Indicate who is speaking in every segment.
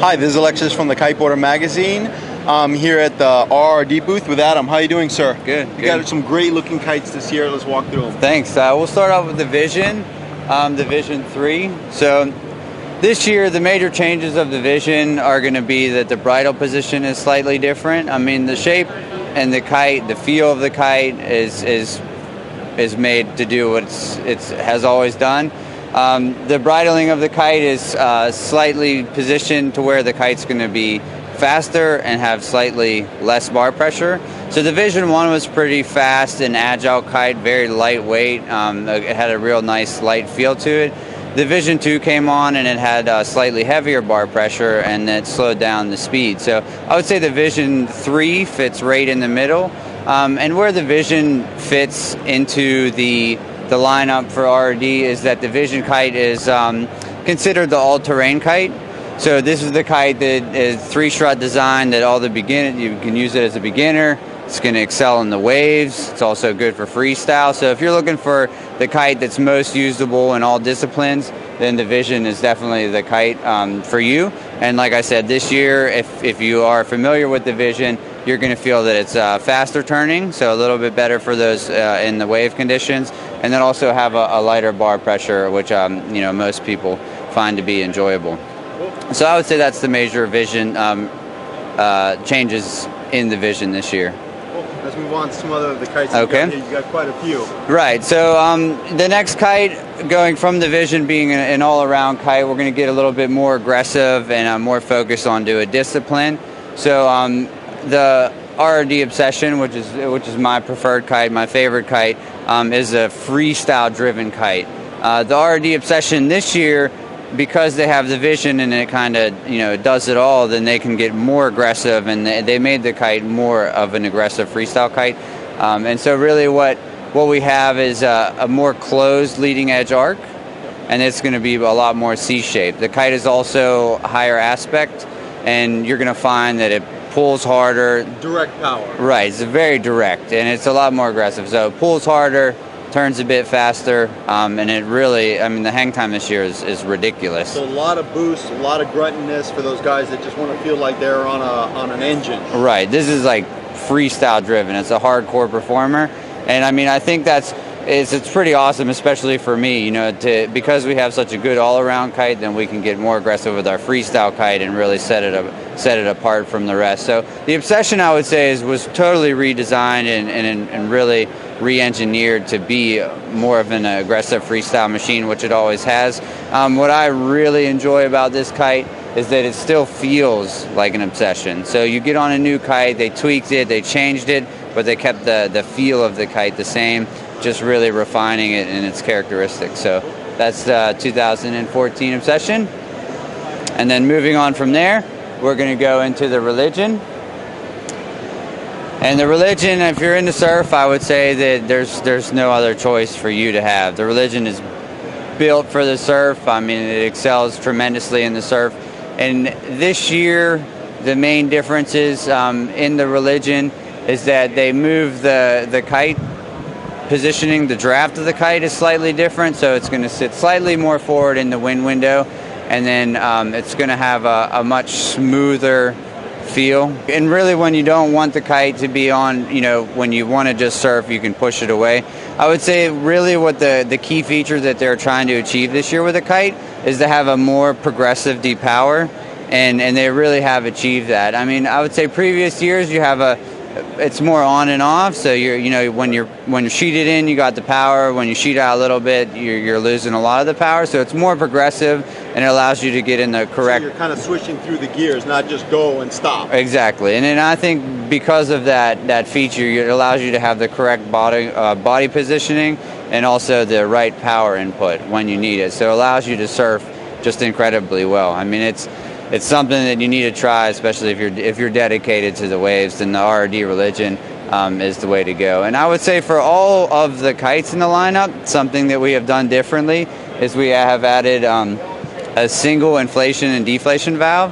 Speaker 1: Hi, this is Alexis from the Kiteboarder magazine. I'm here at the RRD booth with Adam. How are you doing, sir?
Speaker 2: Good.
Speaker 1: You got some great looking kites this year. Let's walk through them.
Speaker 2: Thanks. We'll start off with the Vision, the Vision 3. So this year, the major changes of the Vision are going to be that the bridle position is slightly different. I mean, the shape and the kite, the feel of the kite is made to do what it has always done. The bridling of the kite is slightly positioned to where the kite's going to be faster and have slightly less bar pressure. So the Vision 1 was pretty fast and agile kite, very lightweight. It had a real nice light feel to it. The Vision 2 came on and it had slightly heavier bar pressure and it slowed down the speed. So I would say the Vision 3 fits right in the middle. And where the Vision fits into the lineup for RRD is that the Vision kite is considered the all-terrain kite. So this is the kite that is three-strut design that you can use it as a beginner. It's going to excel in the waves. It's also good for freestyle. So if you're looking for the kite that's most usable in all disciplines, then the Vision is definitely the kite for you. And like I said, this year, if you are familiar with the Vision, you're going to feel that it's faster turning, so a little bit better for those in the wave conditions, and then also have a lighter bar pressure, which most people find to be enjoyable. So I would say that's the major Vision changes in the Vision this year.
Speaker 1: Let's move on to some other of the kites.
Speaker 2: Okay.
Speaker 1: You got quite a few.
Speaker 2: Right. So the next kite, going from the Vision being an all-around kite, we're going to get a little bit more aggressive and more focused onto a discipline. So the RRD Obsession, which is my preferred kite, my favorite kite, is a freestyle-driven kite. The RRD Obsession this year, because they have the Vision and it kind of does it all, then they can get more aggressive, and they made the kite more of an aggressive freestyle kite. And so really what we have is a more closed leading edge arc, and it's going to be a lot more C-shaped. The kite is also higher aspect, and you're going to find that it pulls harder.
Speaker 1: Direct power.
Speaker 2: Right, it's very direct, and it's a lot more aggressive. So it pulls harder, turns a bit faster, and it really, the hang time this year is ridiculous.
Speaker 1: So a lot of boost, a lot of gruntiness for those guys that just want to feel like they're on an engine.
Speaker 2: Right, this is like freestyle driven. It's a hardcore performer, and I think it's pretty awesome, especially for me, because we have such a good all-around kite, then we can get more aggressive with our freestyle kite and really set it apart from the rest. So the Obsession, I would say, was totally redesigned and really re-engineered to be more of an aggressive freestyle machine, which it always has. What I really enjoy about this kite is that it still feels like an Obsession. So you get on a new kite, they tweaked it, they changed it, but they kept the feel of the kite the same, just really refining it in its characteristics. So that's 2014 Obsession. And then moving on from there, we're going to go into the Religion. And the Religion, if you're into surf, I would say that there's no other choice for you to have. The Religion is built for the surf. It excels tremendously in the surf. And this year, the main differences in the Religion is that they move the kite positioning. The draft of the kite is slightly different, so it's going to sit slightly more forward in the wind window, and then it's going to have a much smoother feel. And really, when you don't want the kite to be on, when you want to just surf, you can push it away. I would say really what the key feature that they're trying to achieve this year with the kite is to have a more progressive deep power, and they really have achieved that. I would say previous years you have it's more on and off. So when you're sheeted in, you got the power. When you sheet out a little bit, you're losing a lot of the power. So it's more progressive, and it allows you to get in the correct.
Speaker 1: So you're kind of switching through the gears, not just go and stop.
Speaker 2: Exactly, and then I think because of that feature, it allows you to have the correct body positioning and also the right power input when you need it. So it allows you to surf just incredibly well. It's something that you need to try, especially if you're dedicated to the waves. Then the RRD Religion is the way to go. And I would say for all of the kites in the lineup, something that we have done differently is we have added a single inflation and deflation valve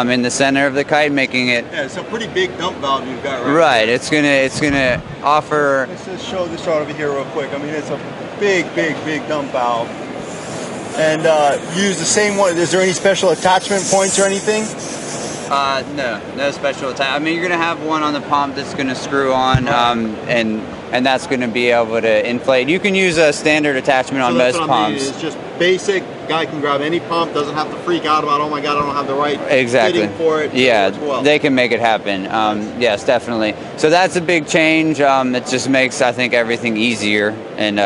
Speaker 2: in the center of the kite, making it.
Speaker 1: Yeah, it's a pretty big dump valve you've got, right?
Speaker 2: Right. It's gonna offer.
Speaker 1: Let's just show this over here real quick. It's a big dump valve. And use the same one. Is there any special attachment points or anything?
Speaker 2: No special attachment. I mean, you're gonna have one on the pump that's gonna screw on, and that's gonna be able to inflate. You can use a standard attachment on most pumps.
Speaker 1: It's just basic. Guy can grab any pump. Doesn't have to freak out about, oh my god, I don't have the right fitting for it.
Speaker 2: Yeah,
Speaker 1: it well.
Speaker 2: They can make it happen. Yes, definitely. So that's a big change. It just makes, I think, everything easier. And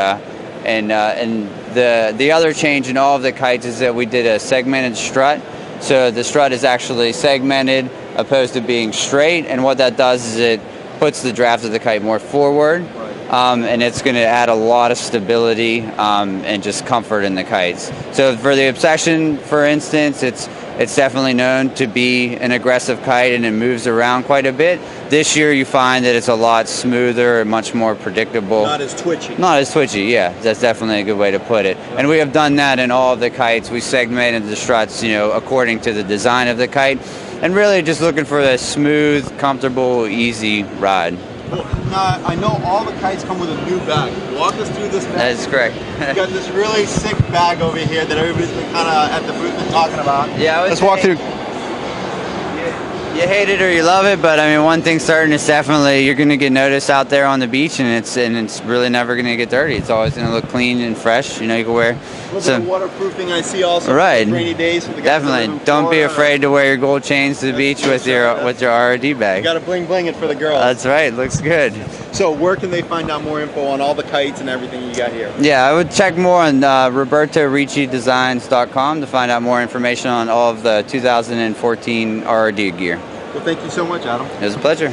Speaker 2: the other change in all of the kites is that we did a segmented strut. So the strut is actually segmented opposed to being straight, and what that does is it puts the draft of the kite more forward, and it's going to add a lot of stability and just comfort in the kites. So for the Obsession, for instance, it's definitely known to be an aggressive kite, and it moves around quite a bit. This year you find that it's a lot smoother and much more predictable.
Speaker 1: Not as twitchy.
Speaker 2: Not as twitchy, yeah. That's definitely a good way to put it. And we have done that in all of the kites. We segmented the struts, according to the design of the kite, and really just looking for a smooth, comfortable, easy ride.
Speaker 1: Well, now, I know all the kites come with a new bag. Walk us through this bag.
Speaker 2: That is correct.
Speaker 1: You got this really sick bag over here that everybody's been kind of at the booth been talking about.
Speaker 2: Yeah,
Speaker 1: let's walk through.
Speaker 2: You hate it or you love it, but I mean, one thing certain is definitely you're going to get noticed out there on the beach, and it's really never going to get dirty. It's always going to look clean and fresh. You can wear
Speaker 1: a little bit of waterproofing. I see also
Speaker 2: right.
Speaker 1: Rainy days for the guys.
Speaker 2: Definitely, don't be afraid to wear your gold chains to the beach with your RRD bag.
Speaker 1: You got to bling bling it for the girls.
Speaker 2: That's right. Looks good.
Speaker 1: So where can they find out more info on all the kites and everything you got here?
Speaker 2: Yeah, I would check more on RobertoRicciDesigns.com to find out more information on all of the 2014 RRD gear.
Speaker 1: Well, thank you so much, Adam.
Speaker 2: It was a pleasure.